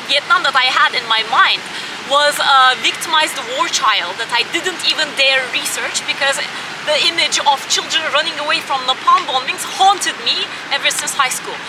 Vietnam that I had in my mind was a victimized war child that I didn't even dare research because the image of children running away from napalm bombings haunted me ever since high school.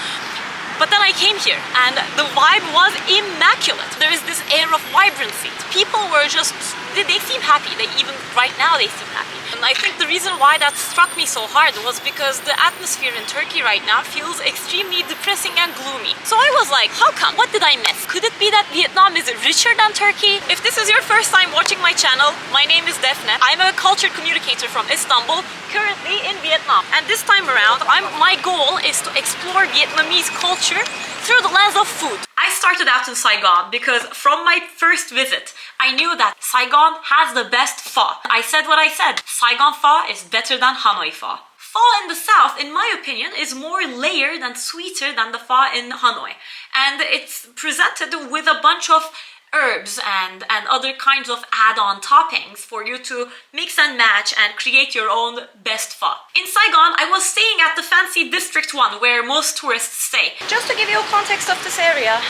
But then I came here and the vibe was immaculate. There is this air of vibrancy. People were just, they seem happy. Even right now they seem happy. And I think the reason why that struck me so hard was because the atmosphere in Turkey right now feels extremely depressing and gloomy. So I was like, how come? What did I miss? Could it be that Vietnam is richer than Turkey? If this is your first time watching my channel, my name is Defne. I'm a culture communicator from Istanbul, currently in Vietnam. And this time around, my goal is to explore Vietnamese culture through the lens of food. I started out in Saigon because from my first visit, I knew that Saigon has the best pho. I said what I said. Saigon pho is better than Hanoi pho. Pho in the south, in my opinion, is more layered and sweeter than the pho in Hanoi. And it's presented with a bunch of herbs and other kinds of add-on toppings for you to mix and match and create your own best pho. In Saigon, I was staying at the fancy District 1 where most tourists stay. Just to give you a context of this area,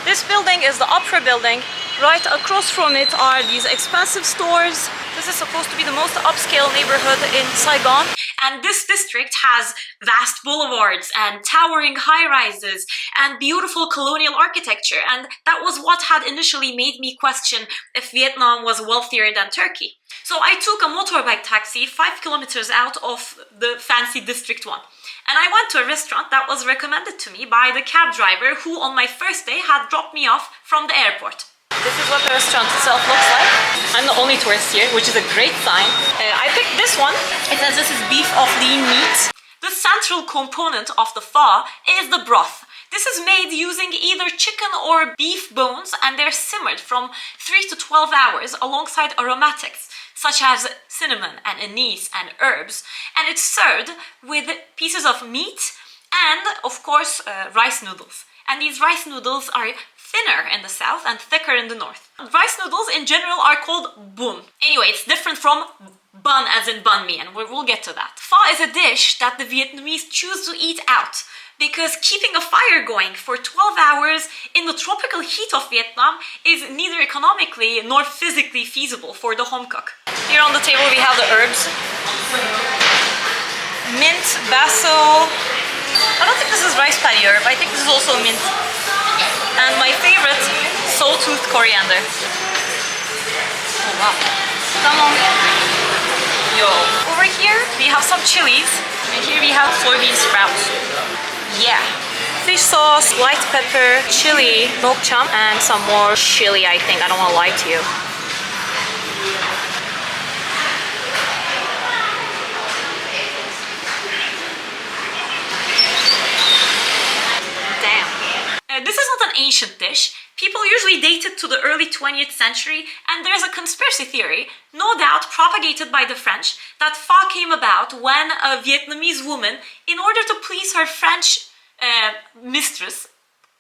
this building is the opera building. Right across from it are these expensive stores. This is supposed to be the most upscale neighborhood in Saigon. And this district has vast boulevards and towering high-rises and beautiful colonial architecture. And that was what had initially made me question if Vietnam was wealthier than Turkey. So I took a motorbike taxi 5 kilometers out of the fancy District 1. And I went to a restaurant that was recommended to me by the cab driver who on my first day had dropped me off from the airport. This is what the restaurant itself looks like. I'm the only tourist here, which is a great sign. I picked this one. It says this is beef of lean meat. The central component of the pho is the broth. This is made using either chicken or beef bones and they're simmered from 3 to 12 hours alongside aromatics such as cinnamon and anise and herbs, and it's served with pieces of meat and, of course, rice noodles. And these rice noodles are thinner in the south and thicker in the north. Rice noodles in general are called bun. Anyway, it's different from bun as in banh mi, and we'll get to that. Pho is a dish that the Vietnamese choose to eat out because keeping a fire going for 12 hours in the tropical heat of Vietnam is neither economically nor physically feasible for the home cook. Here on the table we have the herbs. Mint, basil. I don't think this is rice paddy herb. I think this is also mint. And my favorite, sawtooth coriander. Oh wow. Come on. Yo. Over here we have some chilies. And here we have soybean sprouts. Yeah. Fish sauce, white pepper, chili, milk chum, and some more chili, I think. I don't want to lie to you. This is not an ancient dish. People usually date it to the early 20th century, and there's a conspiracy theory, no doubt propagated by the French, that pho came about when a Vietnamese woman, in order to please her French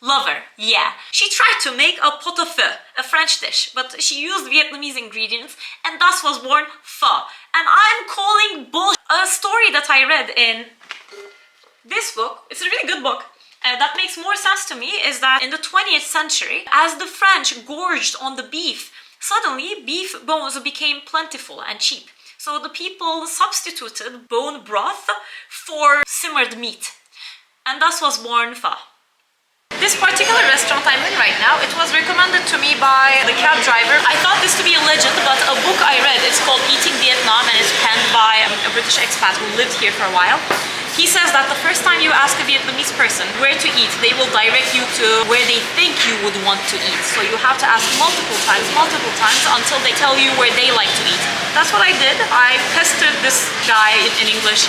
lover, she tried to make a pot au feu, a French dish, but she used Vietnamese ingredients, and thus was born pho. And I'm calling bullshit. A story that I read in this book, it's a really good book, that makes more sense to me is that in the 20th century, as the French gorged on the beef, suddenly beef bones became plentiful and cheap. So the people substituted bone broth for simmered meat, and thus was born pho. This particular restaurant I'm in right now, it was recommended to me by the cab driver. I thought this to be a legend, but a book I read, it's called Eating Vietnam, and it's penned by a British expat who lived here for a while. He says that the first time you ask a Vietnamese person where to eat, they will direct you to where they think you would want to eat. So you have to ask multiple times until they tell you where they like to eat. That's what I did. I pestered this guy in English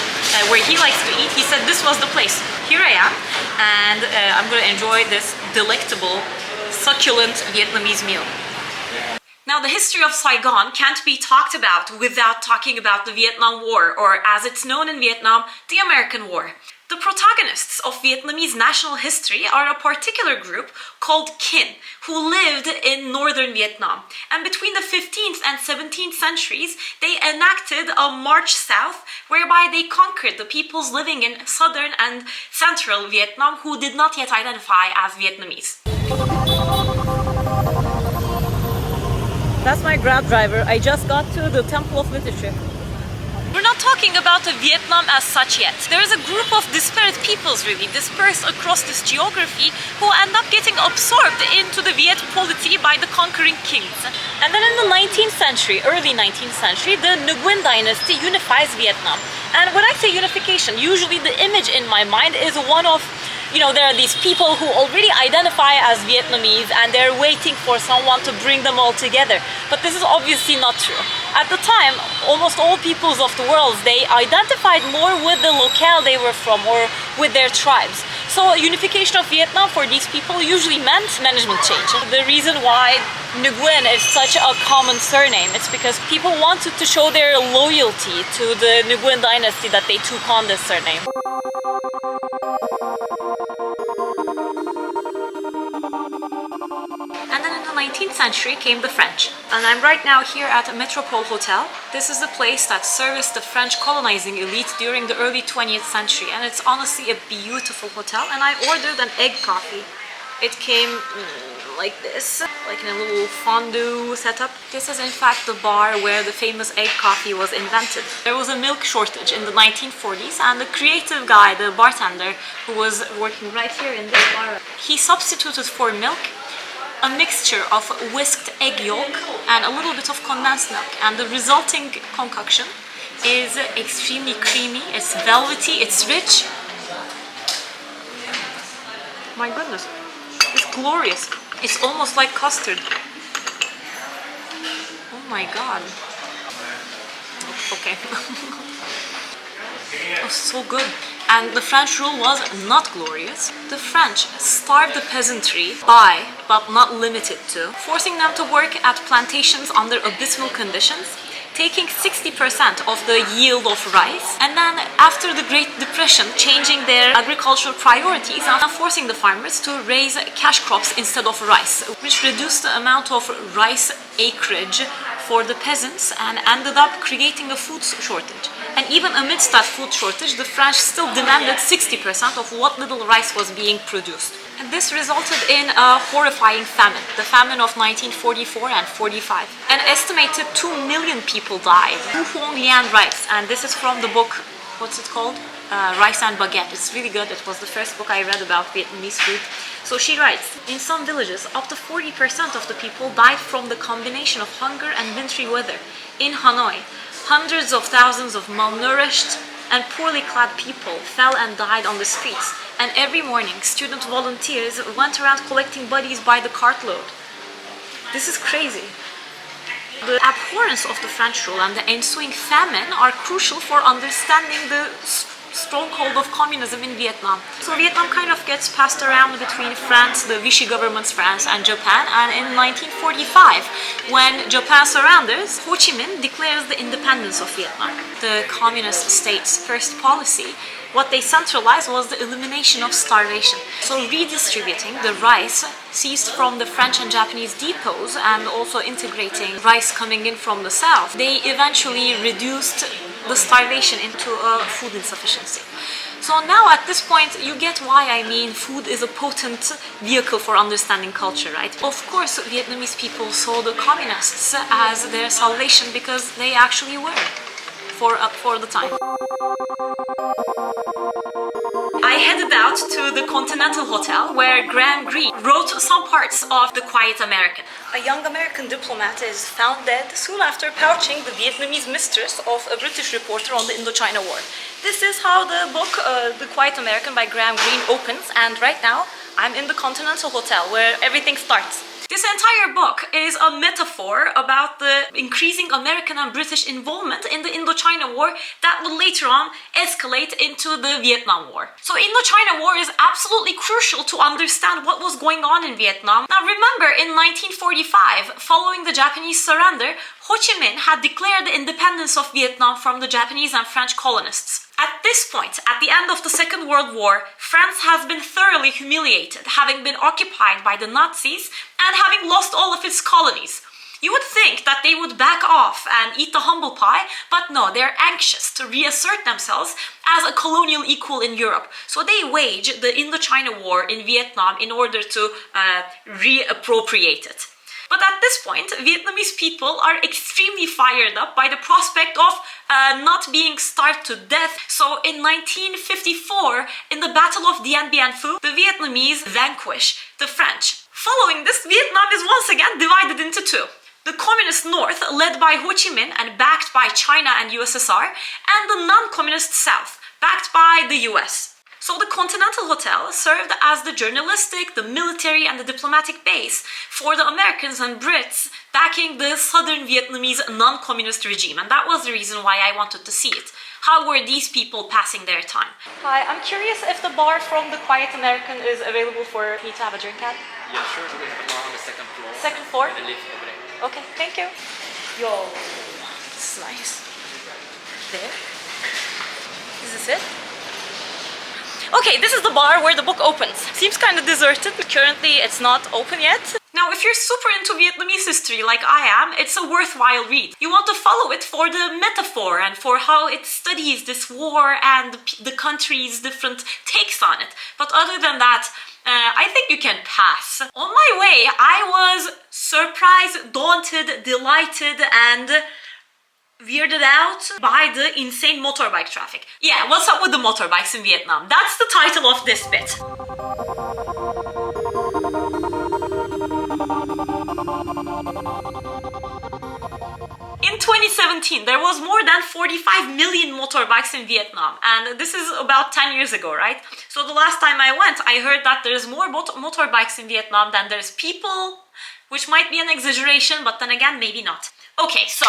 where he likes to eat. He said this was the place. Here I am, and I'm going to enjoy this delectable, succulent Vietnamese meal. Now, the history of Saigon can't be talked about without talking about the Vietnam War, or as it's known in Vietnam, the American War. The protagonists of Vietnamese national history are a particular group called Kin, who lived in northern Vietnam. And between the 15th and 17th centuries, they enacted a march south, whereby they conquered the peoples living in southern and central Vietnam who did not yet identify as Vietnamese. That's my Grab driver. I just got to the Temple of Literature. We're not talking about Vietnam as such yet. There is a group of disparate peoples really dispersed across this geography who end up getting absorbed into the Viet polity by the conquering kings. And then in the 19th century, early 19th century, the Nguyen dynasty unifies Vietnam. And when I say unification, usually the image in my mind is one of, you know, there are these people who already identify as Vietnamese and they're waiting for someone to bring them all together. But this is obviously not true. At the time, almost all peoples of the world, they identified more with the locale they were from or with their tribes. So unification of Vietnam for these people usually meant management change. The reason why Nguyen is such a common surname, it's because people wanted to show their loyalty to the Nguyen dynasty that they took on this surname. And then in the 19th century came the French. And I'm right now here at a Metropole Hotel. This is the place that serviced the French colonizing elite during the early 20th century. And it's honestly a beautiful hotel. And I ordered an egg coffee. It came like this, like in a little fondue setup. This is in fact the bar where the famous egg coffee was invented. There was a milk shortage in the 1940s and the creative guy, the bartender who was working right here in this bar, he substituted for milk a mixture of whisked egg yolk and a little bit of condensed milk, and the resulting concoction is extremely creamy, it's velvety, it's rich. My goodness, it's glorious. It's almost like custard. Oh my god. Okay. Oh, so good. And the French rule was not glorious. The French starved the peasantry by, but not limited to, forcing them to work at plantations under abysmal conditions, taking 60% of the yield of rice, and then after the Great Depression changing their agricultural priorities and forcing the farmers to raise cash crops instead of rice, which reduced the amount of rice acreage for the peasants and ended up creating a food shortage. And even amidst that food shortage, the French still demanded 60% of what little rice was being produced. And this resulted in a horrifying famine, the famine of 1944 and 45. An estimated 2 million people died. Huong Lian writes, and this is from the book, what's it called? Rice and Baguette. It's really good. It was the first book I read about Vietnamese food. So she writes, in some villages, up to 40% of the people died from the combination of hunger and wintry weather. In Hanoi, hundreds of thousands of malnourished and poorly clad people fell and died on the streets. And every morning, student volunteers went around collecting bodies by the cartload. This is crazy. The abhorrence of the French rule and the ensuing famine are crucial for understanding the stronghold of communism in Vietnam. So Vietnam kind of gets passed around between France, the Vichy government's France, and Japan. And in 1945, when Japan surrenders, Ho Chi Minh declares the independence of Vietnam. The communist state's first policy, what they centralized was the elimination of starvation. So redistributing the rice seized from the French and Japanese depots and also integrating rice coming in from the south, they eventually reduced the starvation into a food insufficiency. So now at this point you get why I mean food is a potent vehicle for understanding culture, right? Of course Vietnamese people saw the communists as their salvation because they actually were for the time. I headed out to the Continental Hotel where Greene wrote some parts of The Quiet American. A young American diplomat is found dead soon after pouching the Vietnamese mistress of a British reporter on the Indochina War. This is how the book The Quiet American by Greene opens, and right now I'm in the Continental Hotel where everything starts. This entire book is a metaphor about the increasing American and British involvement in the Indochina War that would later on escalate into the Vietnam War. So Indochina War is absolutely crucial to understand what was going on in Vietnam. Now remember, in 1945, following the Japanese surrender, Ho Chi Minh had declared the independence of Vietnam from the Japanese and French colonists. At this point, at the end of the Second World War, France has been thoroughly humiliated, having been occupied by the Nazis and having lost all of its colonies. You would think that they would back off and eat the humble pie, but no, they're anxious to reassert themselves as a colonial equal in Europe. So they wage the Indochina War in Vietnam in order to reappropriate it. But at this point, Vietnamese people are extremely fired up by the prospect of not being starved to death. So in 1954, in the Battle of Dien Bien Phu, the Vietnamese vanquish the French. Following this, Vietnam is once again divided into two. The communist North, led by Ho Chi Minh and backed by China and USSR, and the non-communist South, backed by the US. So the Continental Hotel served as the journalistic, the military, and the diplomatic base for the Americans and Brits backing the southern Vietnamese non-communist regime. And that was the reason why I wanted to see it. How were these people passing their time? Hi, I'm curious if the bar from the Quiet American is available for me to have a drink at? Yeah, sure. We have a bar on the second floor. Second floor? The lift over there. Okay, thank you. Yo, this is nice. There? Is this it? Okay, this is the bar where the book opens. Seems kind of deserted. Currently, it's not open yet. Now, if you're super into Vietnamese history like I am, it's a worthwhile read. You want to follow it for the metaphor and for how it studies this war and the country's different takes on it. But other than that, I think you can pass. On my way, I was surprised, daunted, delighted, and weirded out by the insane motorbike traffic. Yeah, what's up with the motorbikes in Vietnam? That's the title of this bit. In 2017, there was more than 45 million motorbikes in Vietnam, and this is about 10 years ago, right? So the last time I went, I heard that there's more motorbikes in Vietnam than there's people, which might be an exaggeration, but then again, maybe not. Okay, so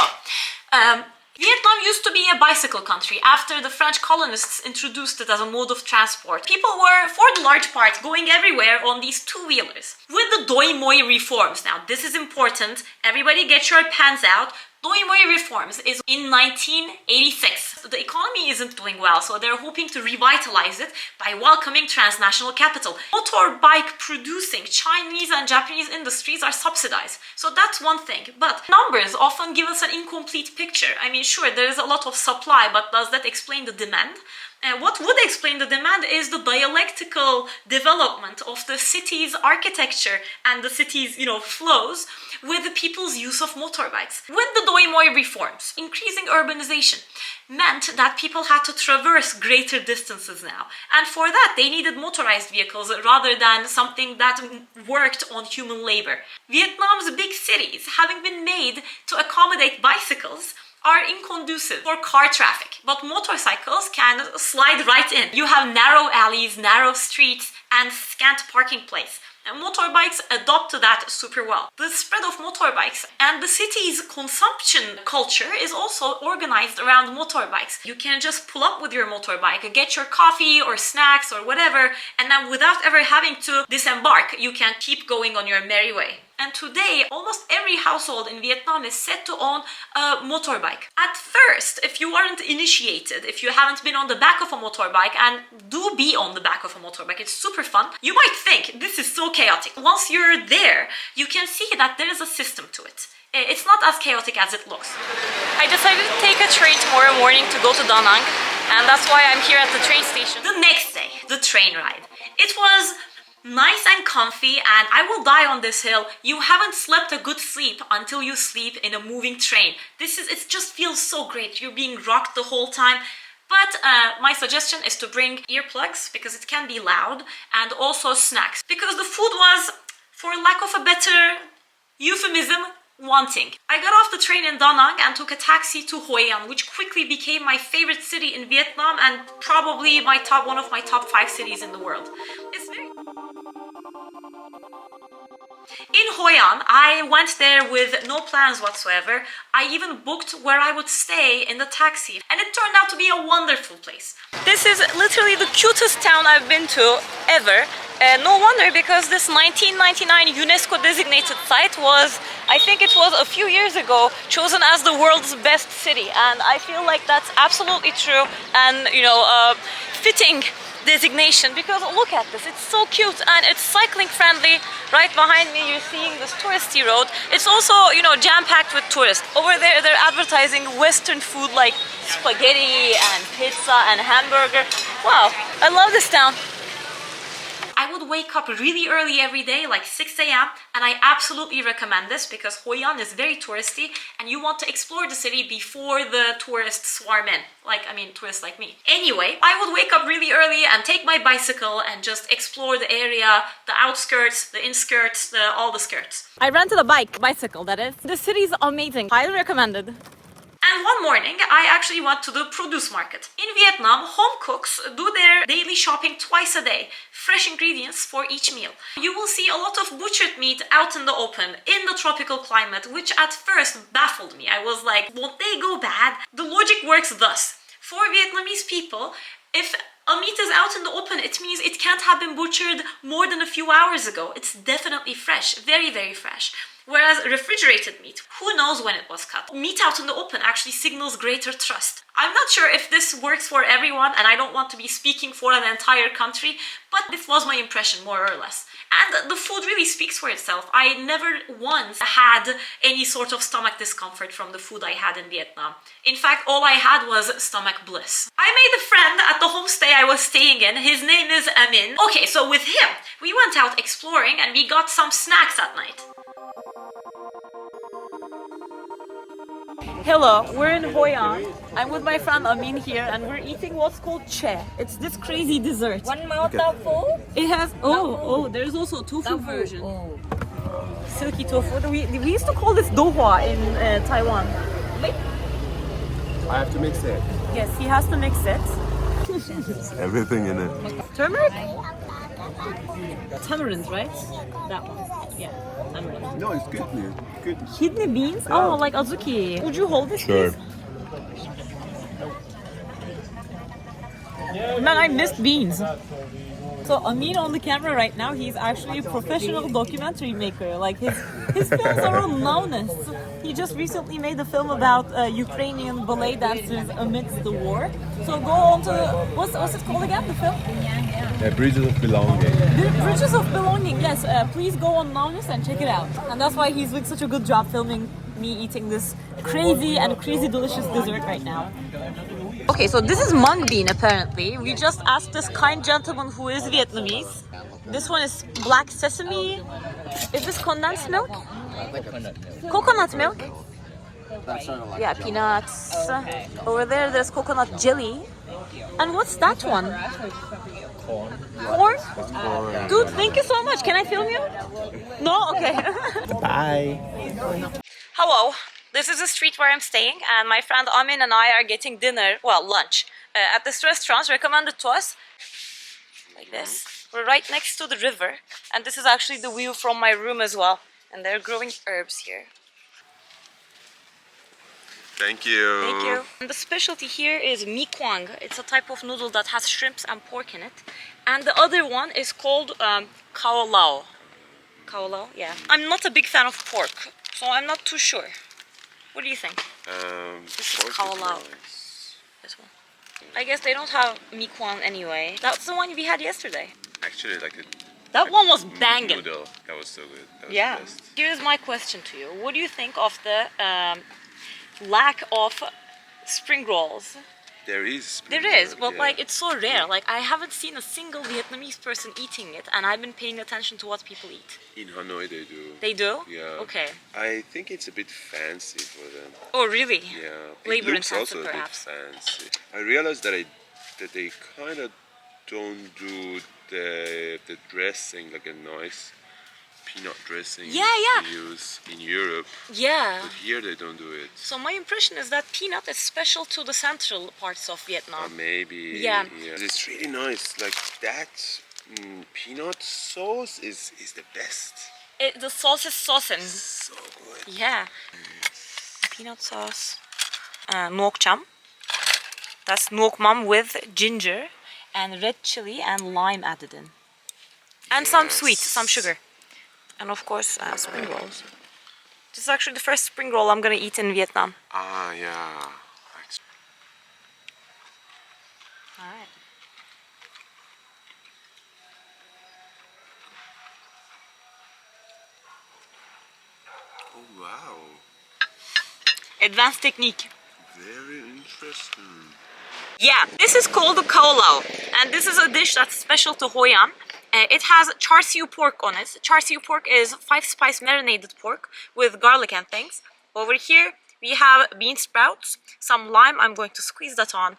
Vietnam used to be a bicycle country after the French colonists introduced it as a mode of transport. People were, for the large part, going everywhere on these two-wheelers. With the Doi Moi reforms, now this is important, everybody get your pens out. Doi Moi reforms is in 1986. The economy isn't doing well, so they're hoping to revitalize it by welcoming transnational capital. Motorbike producing Chinese and Japanese industries are subsidized, so that's one thing. But numbers often give us an incomplete picture. I mean, sure, there is a lot of supply, but does that explain the demand? What would explain the demand is the dialectical development of the city's architecture and the city's, flows with the people's use of motorbikes. With the Doi Moi reforms, increasing urbanization meant that people had to traverse greater distances now. And for that, they needed motorized vehicles rather than something that worked on human labor. Vietnam's big cities, having been made to accommodate bicycles, are inconducive for car traffic, but motorcycles can slide right in. You have narrow alleys, narrow streets, and scant parking place. And motorbikes adopt to that super well. The spread of motorbikes and the city's consumption culture is also organized around motorbikes. You can just pull up with your motorbike, get your coffee or snacks or whatever, and then without ever having to disembark, you can keep going on your merry way. And today, almost every household in Vietnam is said to own a motorbike. At first, if you aren't initiated, if you haven't been on the back of a motorbike, and do be on the back of a motorbike, it's super fun, you might think this is so chaotic. Once you're there, you can see that there is a system to it. It's not as chaotic as it looks. I decided to take a train tomorrow morning to go to Da Nang, and that's why I'm here at the train station. The next day, the train ride. It was nice and comfy, and I will die on this hill. You haven't slept a good sleep until you sleep in a moving train. It just feels so great. You're being rocked the whole time. But my suggestion is to bring earplugs because it can be loud, and also snacks because the food was, for lack of a better euphemism, wanting. I got off the train in Da Nang and took a taxi to Hoi An, which quickly became my favorite city in Vietnam and probably one of my top 5 cities in the world. It's very... In Hoi An, I went there with no plans whatsoever. I even booked where I would stay in the taxi, and it turned out to be a wonderful place. This is literally the cutest town I've been to ever. No wonder, because this 1999 UNESCO designated site was, I think it was a few years ago, chosen as the world's best city, and I feel like that's absolutely true and, fitting designation, because look at this, it's so cute and it's cycling friendly. Right behind me you're seeing this touristy road. It's also, jam-packed with tourists. Over there they're advertising Western food like spaghetti and pizza and hamburger. Wow, I love this town. I would wake up really early every day, like 6 a.m. And I absolutely recommend this because Hoi An is very touristy and you want to explore the city before the tourists swarm in. Tourists like me. Anyway, I would wake up really early and take my bicycle and just explore the area, the outskirts, the inskirts, all the skirts. I rented a bicycle that is. The city is amazing. Highly recommended. And one morning, I actually went to the produce market. In Vietnam, home cooks do their daily shopping twice a day. Fresh ingredients for each meal. You will see a lot of butchered meat out in the open, in the tropical climate, which at first baffled me. I was like, won't they go bad? The logic works thus. For Vietnamese people, if a meat is out in the open, it means it can't have been butchered more than a few hours ago. It's definitely fresh, very, very fresh. Whereas refrigerated meat, who knows when it was cut? Meat out in the open actually signals greater trust. I'm not sure if this works for everyone, and I don't want to be speaking for an entire country, but this was my impression, more or less. And the food really speaks for itself. I never once had any sort of stomach discomfort from the food I had in Vietnam. In fact, all I had was stomach bliss. I made a friend at the homestay I was staying in. His name is Amin. Okay, so with him, we went out exploring and we got some snacks at night. Hello, we're in Hoi An. I'm with my friend Amin here and we're eating what's called che. It's this crazy dessert. One more tofu. It has, there's also a tofu version. Oh. Silky tofu. We used to call this dohua in Taiwan. I have to mix it. Yes, he has to mix it. Everything in it. Turmeric? Tamarind, right? That one. Yeah, tamarind. No, it's good, man. Good. Kidney beans? Yeah. Oh, like azuki. Would you hold this, Sure. please? Man, I missed beans. So Amin on the camera right now, he's actually a professional documentary maker. Like his films are on loudness. He just recently made a film about Ukrainian ballet dancers amidst the war. So go on to what's it called again? The film? Bridges of Belonging. Bridges of Belonging. Yes. Please go on loudness and check it out. And that's why he's doing such a good job filming me eating this crazy delicious dessert right now. Okay, so this is mung bean apparently. We just asked this kind gentleman who is Vietnamese. This one is black sesame. Is this condensed milk? Coconut milk? Yeah, peanuts. Over there's coconut jelly. And what's that one? Corn? Dude, thank you so much. Can I film you? No? Okay. Bye. Hello. This is the street where I'm staying, and my friend Amin and I are getting dinner, lunch, at this restaurant recommended to us. Like this. We're right next to the river, and this is actually the view from my room as well. And they're growing herbs here. Thank you. Thank you. And the specialty here is mi quang. It's a type of noodle that has shrimps and pork in it. And the other one is called khao lao. Khao lao, yeah. I'm not a big fan of pork, so I'm not too sure. What do you think? This is khao lao. Nice. This one. I guess they don't have mi quang anyway. That's the one we had yesterday. Actually, That one was banging. noodle. That was so good. That was Yeah. the best. Here's my question to you. What do you think of the lack of spring rolls? There is. There is, but yeah. it's so rare. Like, I haven't seen a single Vietnamese person eating it, and I've been paying attention to what people eat. In Hanoi, they do. They do? Yeah. Okay. I think it's a bit fancy for them. Oh, really? Yeah. Labor it looks intensive, also perhaps. a bit fancy. I realized that they kind of don't do the dressing like a nice peanut dressing they use in Europe. Yeah. But here they don't do it. So my impression is that peanut is special to the central parts of Vietnam. Maybe. Yeah. It's really nice. Like that peanut sauce is the best. The sauce is saucing. So good. Yeah. Peanut sauce. Nuoc cham. That's nuoc mam with ginger and red chili and lime added in. And some sweet, some sugar. And of course, spring rolls. This is actually the first spring roll I'm gonna eat in Vietnam. Ah, yeah. Alright. Oh, wow. Advanced technique. Very interesting. Yeah, this is called a khao lao, and this is a dish that's special to Hoi An. It has char siu pork on it. Char siu pork is 5-spice marinated pork with garlic and things. Over here we have bean sprouts, some lime, I'm going to squeeze that on,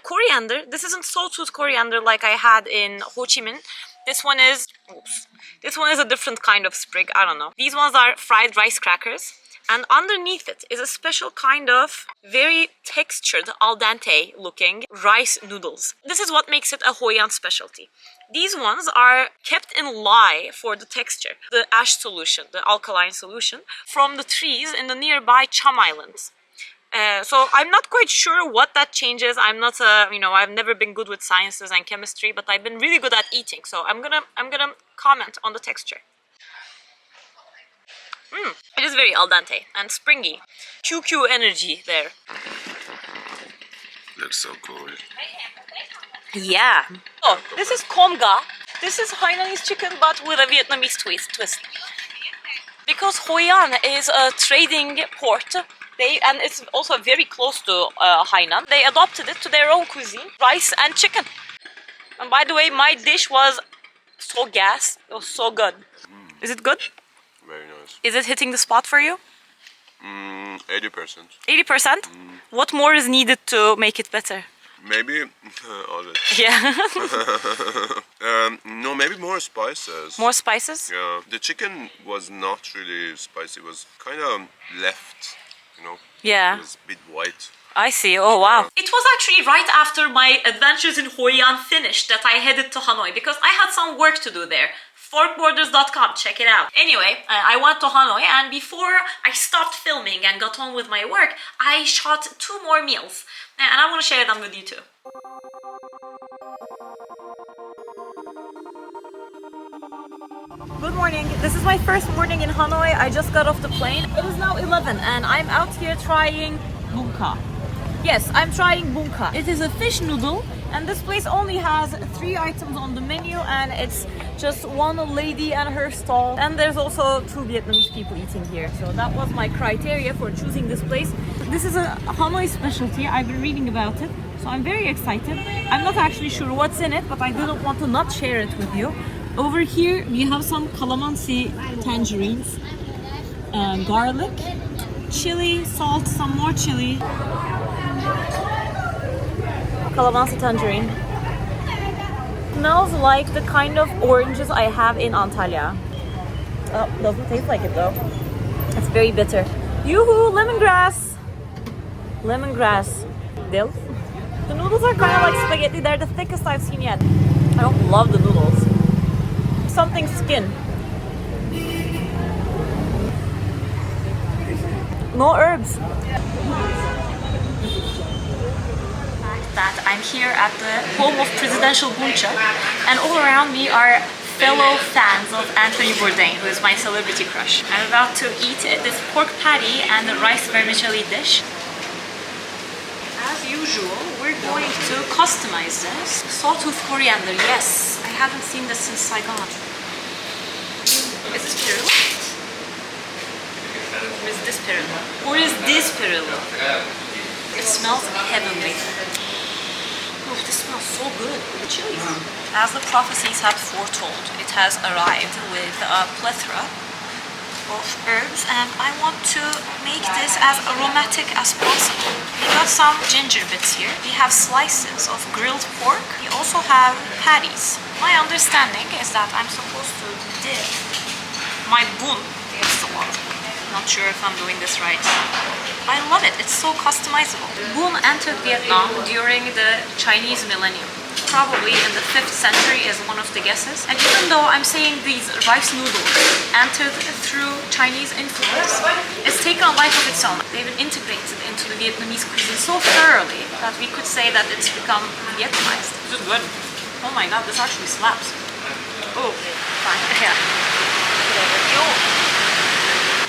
coriander. This isn't sawtooth coriander like I had in Ho Chi Minh. This one is, oops, this one is a different kind of sprig, I don't know. These ones are fried rice crackers. And underneath it is a special kind of very textured, al dente looking rice noodles. This is what makes it a Hoi An specialty. These ones are kept in lye for the texture, the ash solution, the alkaline solution, from the trees in the nearby Cham Islands. So I'm not quite sure what that changes. I'm not I've never been good with sciences and chemistry, but I've been really good at eating. So I'm gonna comment on the texture. It is very al dente and springy. QQ energy there. Looks so cool. Yeah. Oh, this is Conga. This is Hainanese chicken but with a Vietnamese twist. Because Hoi An is a trading port, and it's also very close to Hainan, they adopted it to their own cuisine, rice and chicken. And by the way, my dish was so gas. It was so good. Is it good? Very nice. Is it hitting the spot for you? 80%. 80%? What more is needed to make it better? Maybe all it. Yeah. No, maybe more spices. More spices? Yeah. The chicken was not really spicy. It was kind of left, you know. Yeah. It was a bit white. I see. Oh, wow. It was actually right after my adventures in Hoi An finished that I headed to Hanoi because I had some work to do there. Forkborders.com, check it out. Anyway, I went to Hanoi, and before I stopped filming and got on with my work, I shot 2 more meals. And I want to share them with you too. Good morning. This is my first morning in Hanoi. I just got off the plane. It is now 11 and I'm out here trying bunka. Yes, I'm trying bunka. It is a fish noodle and this place only has 3 items on the menu and it's just one lady and her stall. And there's also 2 Vietnamese people eating here. So that was my criteria for choosing this place. This is a Hanoi specialty. I've been reading about it. So I'm very excited. I'm not actually sure what's in it, but I didn't want to not share it with you. Over here we have some calamansi tangerines, garlic, chili, salt, some more chili. Calamansi tangerine. Smells like the kind of oranges I have in Antalya. Oh, doesn't taste like it though. It's very bitter. Yoo-hoo, lemongrass! Lemongrass. Dill. The noodles are kind of like spaghetti. They're the thickest I've seen yet. I don't love the noodles. Something skin. No herbs. That I'm here at the home of presidential Goscha, and all around me are fellow fans of Anthony Bourdain, who is my celebrity crush. I'm about to eat this pork patty and the rice vermicelli dish. As usual, we're going to customize this. Sawtooth coriander, yes. I haven't seen this since Saigon. Is this Perillo? Or is this Perillo? Or is this Perillo? It smells heavenly. Oh, this smells so good. The chilies. As the prophecies had foretold, it has arrived with a plethora of herbs, and I want to make this as aromatic as possible. We got some ginger bits here. We have slices of grilled pork. We also have patties. My understanding is that I'm supposed to dip my bun against the wall. Not sure if I'm doing this right. I love it. It's so customizable. Bun entered Vietnam during the Chinese millennium. Probably in the 5th century is one of the guesses. And even though I'm saying these rice noodles entered through Chinese influence, it's taken a life of its own. They've been integrated into the Vietnamese cuisine so thoroughly that we could say that it's become Vietnamized. This is good. Oh my god, this actually slaps. Oh, fine. Yeah.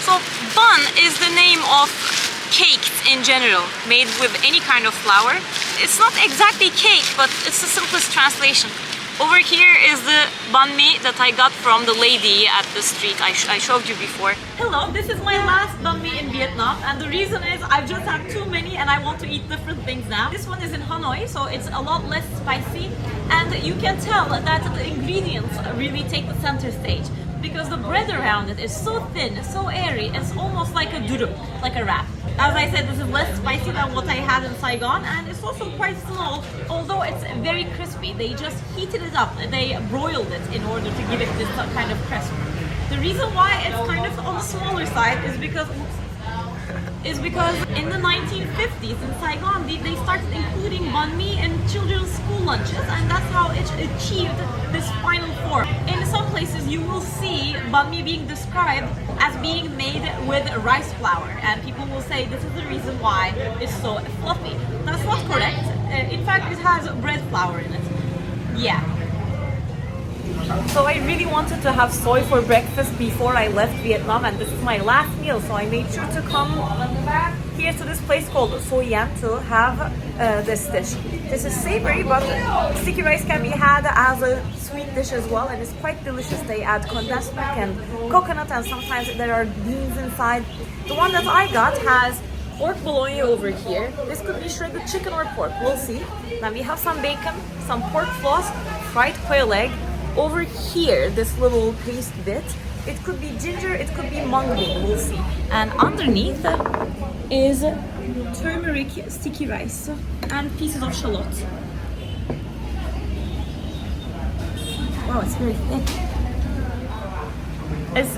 So bun is the name of cakes in general, made with any kind of flour. It's not exactly cake, but it's the simplest translation. Over here is the banh mi that I got from the lady at the street I showed you before. Hello, this is my last banh mi in Vietnam, and the reason is I've just had too many and I want to eat different things now. This one is in Hanoi, so it's a lot less spicy, and you can tell that the ingredients really take the center stage because the bread around it is so thin, so airy, it's almost like a durum, like a wrap. As I said, this is less spicy than what I had in Saigon, and it's also quite small, although it's very crispy. They just heated it up, they broiled it in order to give it this kind of crisp. The reason why it's kind of on the smaller side is because in the 1950s in Saigon, they started including banh mi in children's school lunches, and that's how it achieved this final form. In some places, you will see banh mi being described as being made with rice flour, and people will say this is the reason why it's so fluffy. That's not correct. In fact, it has bread flour in it. Yeah. So I really wanted to have soy for breakfast before I left Vietnam, and this is my last meal, so I made sure to come here to this place called Hoi An to have this dish. This is savory, but sticky rice can be had as a sweet dish as well, and it's quite delicious. They add condensed milk and coconut, and sometimes there are beans inside. The one that I got has pork bologna over here. This could be shredded chicken or pork, we'll see. Then we have some bacon, some pork floss, fried quail egg. Over here, this little paste bit, it could be ginger, it could be mung bean, we'll see. And underneath is turmeric sticky rice and pieces of shallot. Wow, it's very thick.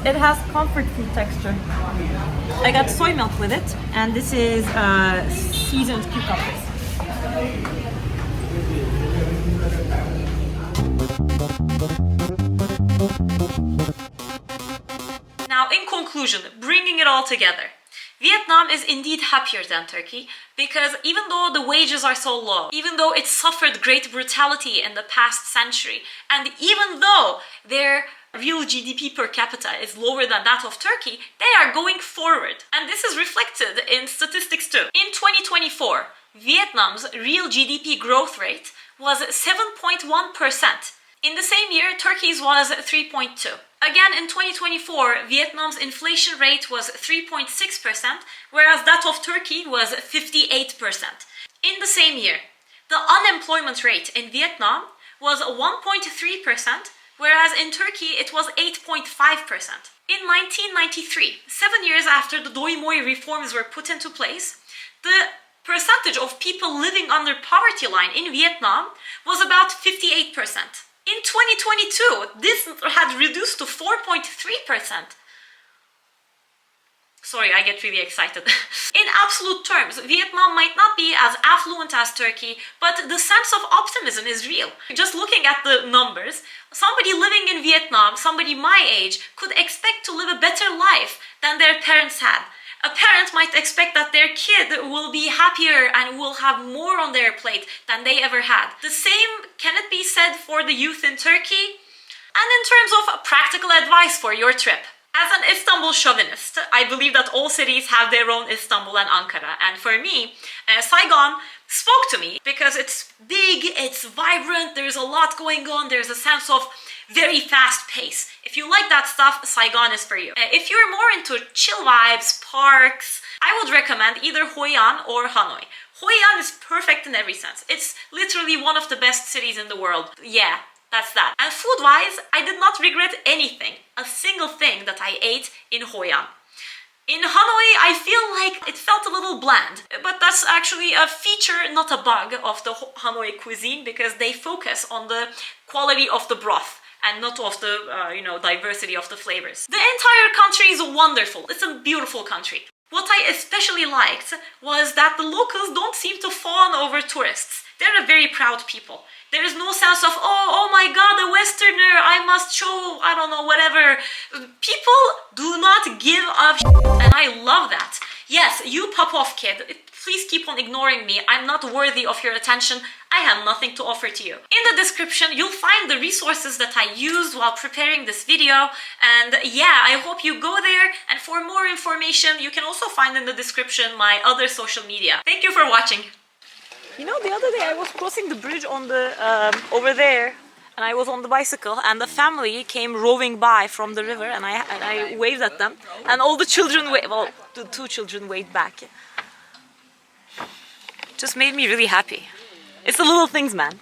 It has comfort food texture. I got soy milk with it, and this is seasoned cucumbers. Now, in conclusion, bringing it all together, Vietnam is indeed happier than Turkey because even though the wages are so low, even though it suffered great brutality in the past century, and even though their real GDP per capita is lower than that of Turkey, they are going forward. And this is reflected in statistics too. In 2024, Vietnam's real GDP growth rate was 7.1%. In the same year, Turkey's was 3.2. Again, in 2024, Vietnam's inflation rate was 3.6%, whereas that of Turkey was 58%. In the same year, the unemployment rate in Vietnam was 1.3%, whereas in Turkey it was 8.5%. In 1993, 7 years after the Doi Moi reforms were put into place, the percentage of people living under poverty line in Vietnam was about 58%. In 2022, this had reduced to 4.3%. Sorry, I get really excited. In absolute terms, Vietnam might not be as affluent as Turkey, but the sense of optimism is real. Just looking at the numbers, somebody living in Vietnam, somebody my age, could expect to live a better life than their parents had. A parent might expect that their kid will be happier and will have more on their plate than they ever had. The same can it be said for the youth in Turkey? And in terms of practical advice for your trip. As an Istanbul chauvinist, I believe that all cities have their own Istanbul and Ankara. And for me, Saigon spoke to me because it's big, it's vibrant, there's a lot going on, there's a sense of very fast pace. If you like that stuff, Saigon is for you. If you're more into chill vibes, parks, I would recommend either Hoi An or Hanoi. Hoi An is perfect in every sense. It's literally one of the best cities in the world. Yeah, that's that. And food-wise, I did not regret anything, a single thing that I ate in Hoi An. In Hanoi, I feel like it felt a little bland, but that's actually a feature, not a bug, of the Hanoi cuisine because they focus on the quality of the broth and not of the, diversity of the flavors. The entire country is wonderful. It's a beautiful country. What I especially liked was that the locals don't seem to fawn over tourists. They're a very proud people. There is no sense of, oh my god, a Westerner, I must show, I don't know, whatever. People do not give a and I love that. Yes, you pop off kid, please keep on ignoring me. I'm not worthy of your attention. I have nothing to offer to you. In the description, you'll find the resources that I used while preparing this video. And yeah, I hope you go there. And for more information, you can also find in the description my other social media. Thank you for watching. You know, the other day I was crossing the bridge on the over there, and I was on the bicycle, and the family came rowing by from the river, and I waved at them, and all the children, well, the two children waved back. Just made me really happy. It's the little things, man.